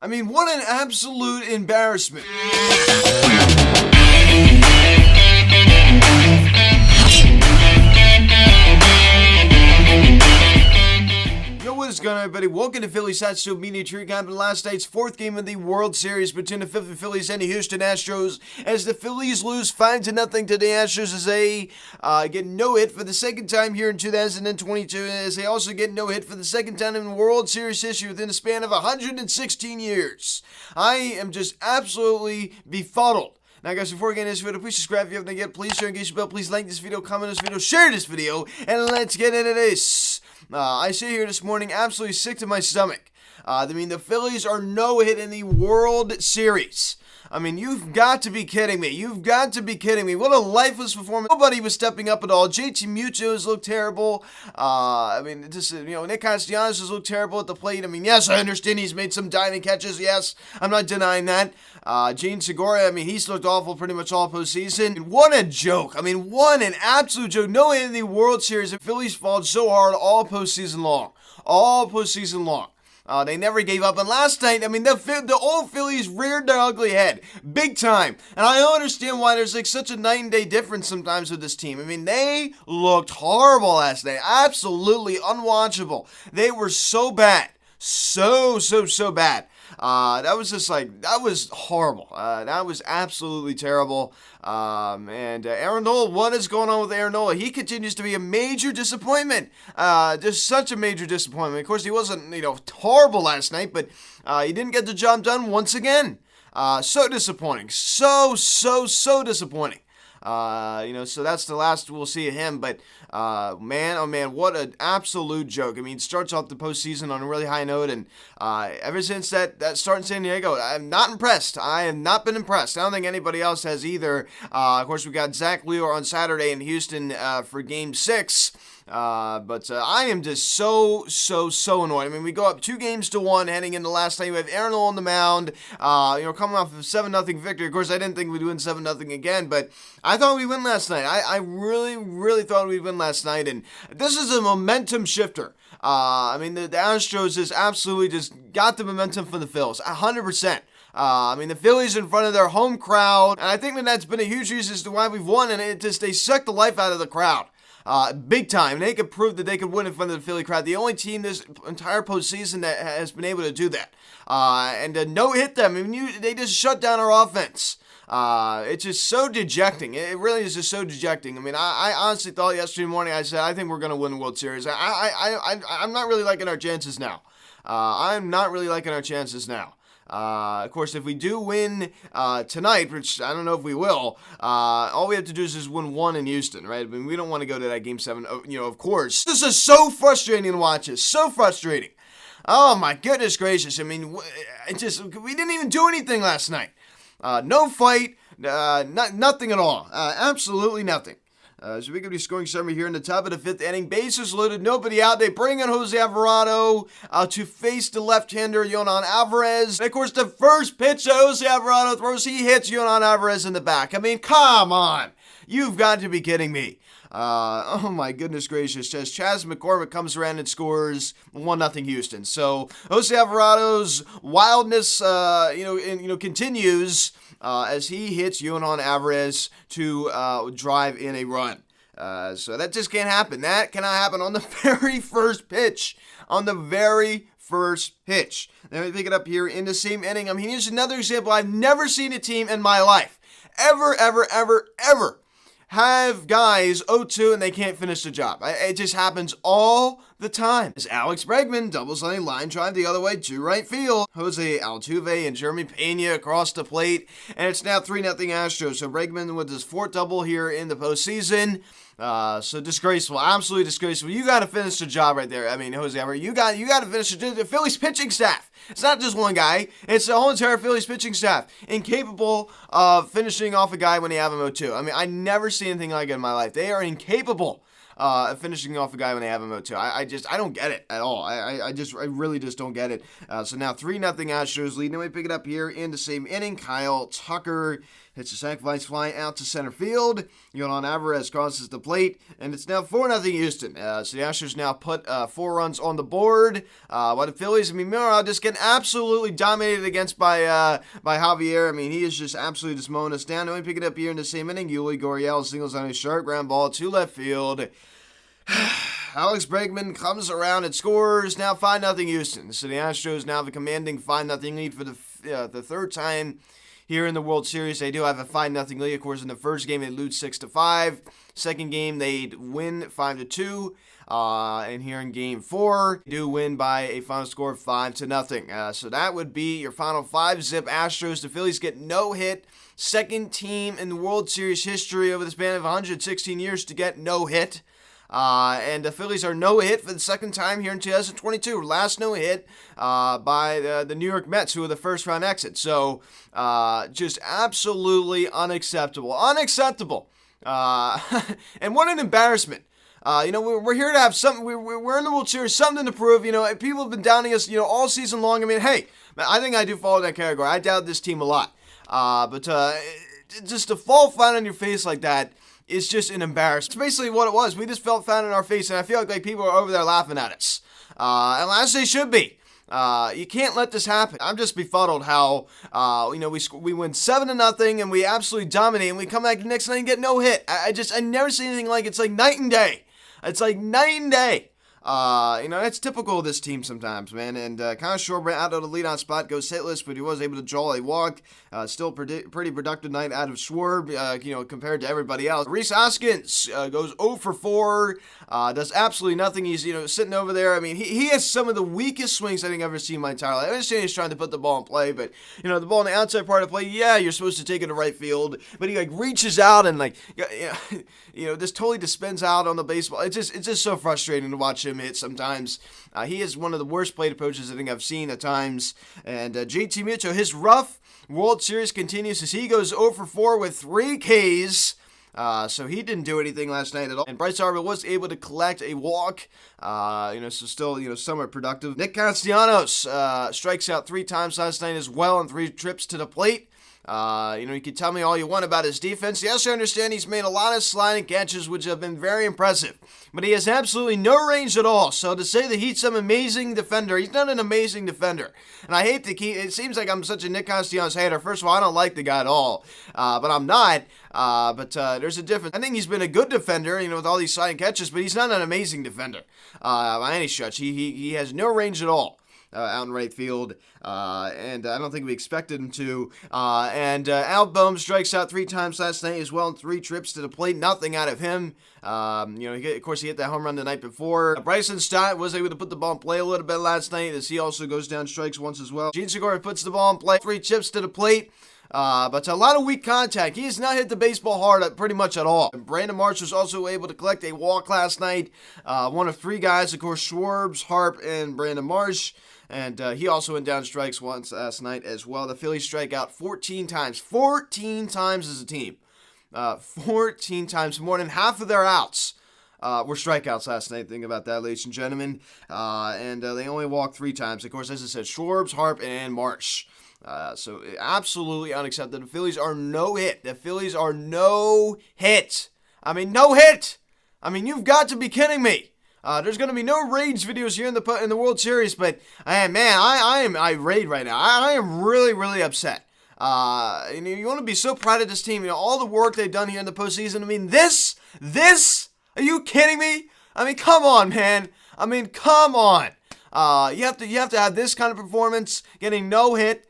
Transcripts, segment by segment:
I mean, what an absolute embarrassment. Yo, what is going on, everybody? Welcome to Phillies Astros Media Tree Camp in last night's fourth game of the World Series between the Philadelphia Phillies and the Houston Astros. As the Phillies lose 5-0 to the Astros as they get no hit for the second time here in 2022, as they also get no hit for the second time in World Series history within the span of 116 years. I am just absolutely befuddled. Now, guys, before we get into this video, please subscribe if you haven't yet. Please share, engage the bell. Please like this video, comment this video, share this video, and let's get into this. I sit here this morning absolutely sick to my stomach. I mean, the Phillies are no-hit in the World Series. I mean, you've got to be kidding me. You've got to be kidding me. What a lifeless performance. Nobody was stepping up at all. JT Mutos looked terrible. I mean, just, Nick Castellanos has looked terrible at the plate. I mean, yes, I understand he's made some diving catches. Yes, I'm not denying that. Gene Segura, I mean, he's looked awful pretty much all postseason. What a joke. I mean, what an absolute joke. No hit in the World Series. The Phillies fought so hard all postseason long. All postseason long. They never gave up. And last night, I mean, the old Phillies reared their ugly head. Big time. And I don't understand why there's like such a night and day difference sometimes with this team. I mean, they looked horrible last night. Absolutely unwatchable. They were so bad. So bad. That was horrible. That was absolutely terrible. And Aaron Nola, what is going on with Aaron Nola? He continues to be a major disappointment. Just such a major disappointment. Of course, he wasn't, horrible last night, but he didn't get the job done once again. So disappointing. So disappointing. So that's the last we'll see of him. But man, oh man, what an absolute joke. I mean, it starts off the postseason on a really high note, and ever since that start in San Diego, I'm not impressed. I have not been impressed. I don't think anybody else has either. Of course, we got Zach Wheeler on Saturday in Houston for Game 6. But I am just so annoyed. I mean, we go up 2-1 heading into last night. We have Aaron Nola on the mound, coming off of a 7-0 victory. Of course, I didn't think we'd win 7-0 again, but I thought we'd win last night. I really thought we'd win last night, and this is a momentum shifter. I mean, the Astros just absolutely just got the momentum from the Phils, 100%. I mean, the Phillies in front of their home crowd, and I think that's been a huge reason as to why we've won, and they sucked the life out of the crowd. Big time. They could prove that they could win in front of the Philly crowd. The only team this entire postseason that has been able to do that. And no hit them. I mean, they just shut down our offense. It's just so dejecting. It really is just so dejecting. I mean, I honestly thought yesterday morning, I said, I think we're going to win the World Series. I'm not really liking our chances now. I'm not really liking our chances now. Of course, if we do win tonight, which I don't know if we will, all we have to do is just win one in Houston, right? I mean, we don't want to go to that Game 7, of course. This is so frustrating to watch. It's so frustrating. Oh, my goodness gracious. I mean, we didn't even do anything last night. No fight, nothing at all. Absolutely nothing. So we could be scoring summary here in the top of the fifth inning. Bases loaded, nobody out. They bring in Jose Alvarado to face the left-hander, Yonan Alvarez. And of course, the first pitch that Jose Alvarado throws, he hits Yonan Alvarez in the back. I mean, come on. You've got to be kidding me. Oh my goodness gracious. As Chas McCormick comes around and scores 1-0 Houston. So Jose Alvarado's wildness, continues as he hits Yonan Alvarez to drive in a run. So that just can't happen. That cannot happen on the very first pitch. On the very first pitch. Then we pick it up here in the same inning. I mean, here's another example. I've never seen a team in my life ever have guys 0-2 and they can't finish the job. It just happens all the time. As Alex Bregman doubles on a line drive the other way to right field. Jose Altuve and Jeremy Pena across the plate. And it's now 3-0 Astros. So Bregman with his fourth double here in the postseason. So disgraceful, absolutely disgraceful. You got to finish the job right there. I mean, Jose Alvarado, you got to finish the Phillies pitching staff. It's not just one guy. It's the whole entire Phillies pitching staff. Incapable of finishing off a guy when they have him 0-2. I mean, I never seen anything like it in my life. They are incapable finishing off a guy when they have him 0-2. I don't get it at all. I really just don't get it. So now 3-0 Astros lead. Then we pick it up here in the same inning. Kyle Tucker hits a sacrifice fly out to center field. Yolan Alvarez crosses the plate, and it's now 4-0 Houston. So the Astros now put 4 runs on the board. While the Phillies, meanwhile, just getting absolutely dominated against by Javier. He is just absolutely just mowing us down. Then we pick it up here in the same inning. Yuli Gurriel singles on a sharp ground ball to left field. Alex Bregman comes around and scores. Now 5-0 Houston. So the Astros now have a commanding 5-0 lead for the third time here in the World Series. They do have a 5-0 lead. Of course, in the first game, they lose 6-5. Second game, they win 5-2. And here in Game 4, they do win by a final score of 5-0. So that would be your final 5-zip Astros. The Phillies get no hit. Second team in the World Series history over the span of 116 years to get no hit. And the Phillies are no hit for the second time here in 2022. Last no hit by the New York Mets, who were the first round exit. So just absolutely unacceptable. Unacceptable. And what an embarrassment. We're here to have something. We're in the World Series, something to prove. People have been downing us, all season long. Hey, I think I do fall in that category. I doubt this team a lot. But just to fall flat on your face like that, it's just an embarrassment. It's basically what it was. We just felt flat in our face, and I feel like people are over there laughing at us. And as they should be. You can't let this happen. I'm just befuddled how, we win 7-0 and we absolutely dominate, and we come back the next night and get no hit. I never see anything like it. It's like night and day. It's like night and day. That's typical of this team sometimes, man. And Kyle Schwarber out of the leadoff spot goes hitless, but he was able to draw a walk. Still pretty productive night out of Schwarber, compared to everybody else. Rhys Hoskins goes 0 for 4, does absolutely nothing. He's, sitting over there. He has some of the weakest swings I think I've ever seen in my entire life. I understand he's trying to put the ball in play, but, the ball on the outside part of play, yeah, you're supposed to take it to right field, but he, reaches out and, just totally just spins out on the baseball. It's just so frustrating to watch him hit sometimes. He is one of the worst plate approaches I think I've seen at times. And JT Mitchell, his rough World Series continues as he goes 0 for 4 with 3 Ks. So he didn't do anything last night at all. And Bryce Harper was able to collect a walk. So still, somewhat productive. Nick Castellanos strikes out 3 times last night as well on 3 trips to the plate. You can tell me all you want about his defense. Yes, I understand he's made a lot of sliding catches, which have been very impressive. But he has absolutely no range at all. So to say that he's some amazing defender, he's not an amazing defender. And I hate to it seems like I'm such a Nick Castellanos hater. First of all, I don't like the guy at all. But I'm not. But there's a difference. I think he's been a good defender, with all these sliding catches, but he's not an amazing defender. By any stretch. He has no range at all. Out in right field, and I don't think we expected him to. Al Bohm strikes out 3 times last night as well in 3 trips to the plate. Nothing out of him. Of course, he hit that home run the night before. Bryson Stott was able to put the ball in play a little bit last night as he also goes down strikes once as well. Gene Segura puts the ball in play. 3 chips to the plate. But a lot of weak contact. He has not hit the baseball hard pretty much at all. And Brandon Marsh was also able to collect a walk last night. One of 3 guys, of course, Schwarber, Harp, and Brandon Marsh. And he also went down strikes once last night as well. The Phillies strike out 14 times. 14 times as a team. 14 times. More than half of their outs were strikeouts last night. Think about that, ladies and gentlemen. And they only walked 3 times. Of course, as I said, Schwarber, Harp, and Marsh. So absolutely unacceptable. The Phillies are no hit. The Phillies are no hit. No hit. You've got to be kidding me. There's going to be no rage videos here in the World Series, but I am irate right now. I am really, really upset. You want to be so proud of this team. All the work they've done here in the postseason. This, are you kidding me? Come on, man. Come on. You have to have this kind of performance, getting no hit.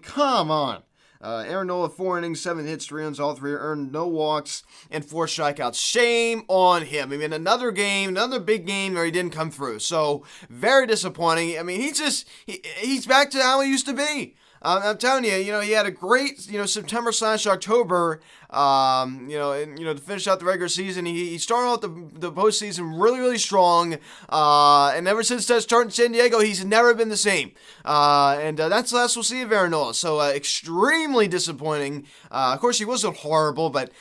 Come on. Aaron Nola, 4 innings, 7 hits, 3 runs, all 3 earned, no walks, and 4 strikeouts. Shame on him. Another big game where he didn't come through. So, very disappointing. He's back to how he used to be. I'm telling you, he had a great, September/October, to finish out the regular season. He started out the postseason really, really strong, and ever since that start in San Diego, he's never been the same. And that's the last we'll see of Aaron Nola. So extremely disappointing. Of course, he wasn't horrible, but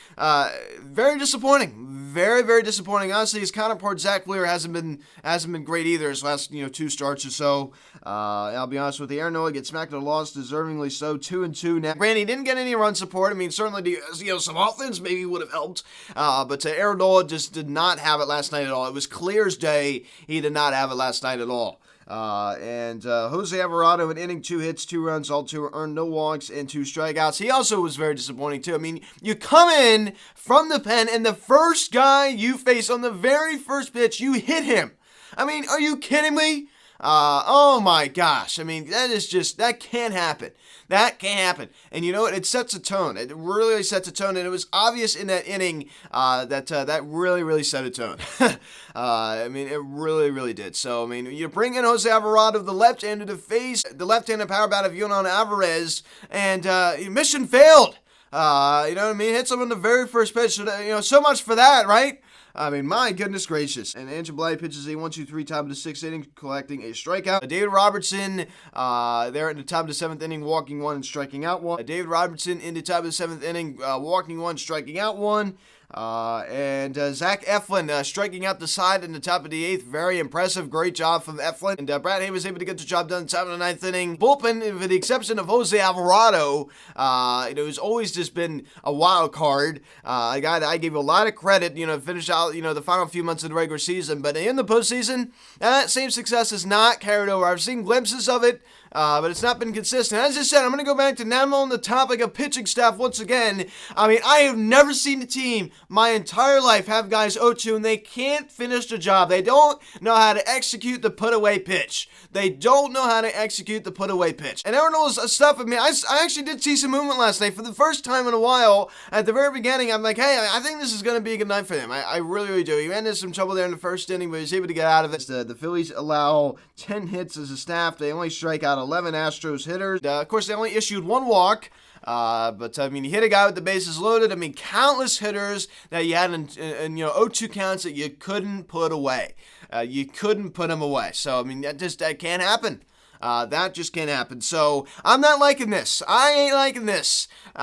very disappointing. Very, very disappointing. Honestly, his counterpart Zach Wheeler hasn't been great either his last 2 starts or so. I'll be honest with you, Aaron Nola gets smacked at a loss, deservingly so. 2-2 now. Granted, he didn't get any run support. I mean, certainly some offense maybe would have helped, but Aaron Nola just did not have it last night at all. It was clear as day he did not have it last night at all. And Jose Alvarado, an inning, 2 hits, 2 runs, all 2 earned, no walks, and 2 strikeouts. He also was very disappointing, too. I mean, you come in from the pen, and the first guy you face on the very first pitch, you hit him. I mean, are you kidding me? Oh my gosh. I mean, that can't happen. That can't happen. And you know what? It sets a tone. It really sets a tone. And it was obvious in that inning that really, really set a tone. I mean, it really, really did. So, I mean, you bring in Jose Alvarado, the left-handed to face the left-handed power bat of Yonan Alvarez, and mission failed. You know what I mean? Hits him on the very first pitch. So much for that, right? I mean, my goodness gracious. And Andrew Blythe pitches a 1-2-3 top of the 6th inning, collecting a strikeout. David Robertson, there in the top of the 7th inning, walking 1 and striking out 1. David Robertson in the top of the 7th inning, walking 1, striking out 1. And Zach Eflin striking out the side in the top of the 8th. Very impressive. Great job from Eflin. And Brad Hay was able to get the job done in the top of the 9th inning. Bullpen, with the exception of Jose Alvarado, who's always just been a wild card. A guy that I gave a lot of credit, finish out, the final few months of the regular season. But in the postseason, that same success is not carried over. I've seen glimpses of it. But it's not been consistent. As I said, I'm going to go back to now on the topic of pitching staff once again. I mean, I have never seen a team my entire life have guys 0-2 and they can't finish the job. They don't know how to execute the put-away pitch. They don't know how to execute the put-away pitch. And Aaron Nola's stuff, I mean, I actually did see some movement last night. For the first time in a while, at the very beginning, I'm like, hey, I think this is going to be a good night for him. I really, really do. He ran into some trouble there in the first inning, but he was able to get out of it. The Phillies allow 10 hits as a staff. They only strike out 11 Astros hitters. Of course, they only issued 1 walk. But I mean, you hit a guy with the bases loaded. I mean, countless hitters that you had in 0-2 counts that you couldn't put away. You couldn't put them away. So I mean, that can't happen. That just can't happen. So I'm not liking this. I ain't liking this. You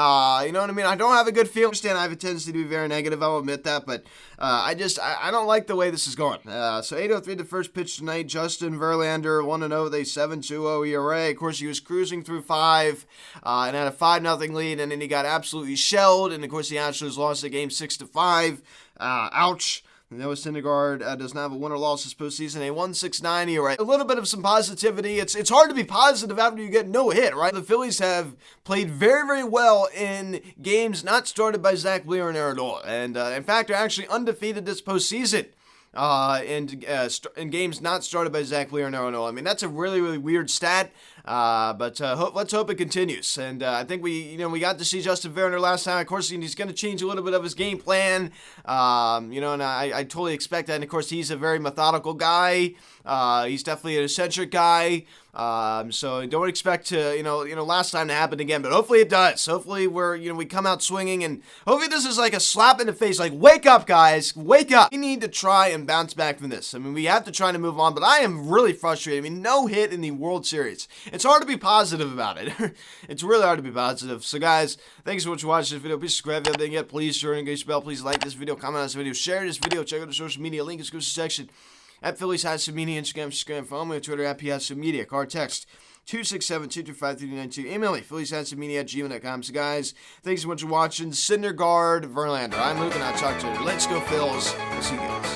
know what I mean? I don't have a good feel. I understand I have a tendency to be very negative. I'll admit that, but I don't like the way this is going. So 8:03 the first pitch tonight. Justin Verlander 1-0. They 7.20 ERA. Of course, he was cruising through 5 and had a 5-0 lead, and then he got absolutely shelled. And of course, the Astros lost the game 6-5. Ouch. Noah Syndergaard does not have a win or loss this postseason. A 1.69 ERA. A little bit of some positivity. It's hard to be positive after you get no hit, right? The Phillies have played very, very well in games not started by Zach Wheeler and Aaron Nola. And in fact, they're actually undefeated this postseason. In games not started by Zach Wheeler and Aaron Nola. I mean, that's a really, really weird stat. But let's hope it continues. And I think we got to see Justin Verlander last time. Of course, he's going to change a little bit of his game plan. And I totally expect that. And of course, he's a very methodical guy. He's definitely an eccentric guy. So don't expect to, last time to happen again, but hopefully it does. Hopefully we come out swinging, and hopefully this is like a slap in the face, like, wake up, guys, wake up. We need to try and bounce back from this. I mean, we have to try to move on, but I am really frustrated. I mean, no hit in the World Series. It's hard to be positive about it. It's really hard to be positive. So guys, thanks so much for watching this video. Please subscribe if you haven't yet. Please turn on the engagement bell. Please like this video, comment on this video, share this video, check out the social media link in the description section. At Phillies Hatsu Media, Instagram, follow me on Twitter at PHatsu Media. Card text 267-225-3292. Email me, phillieshatsumedia@gmail.com. So guys, thanks so much for watching. Syndergaard, Verlander. I'm Luke, and I'll talk to you later. Let's go, Phils. See you guys.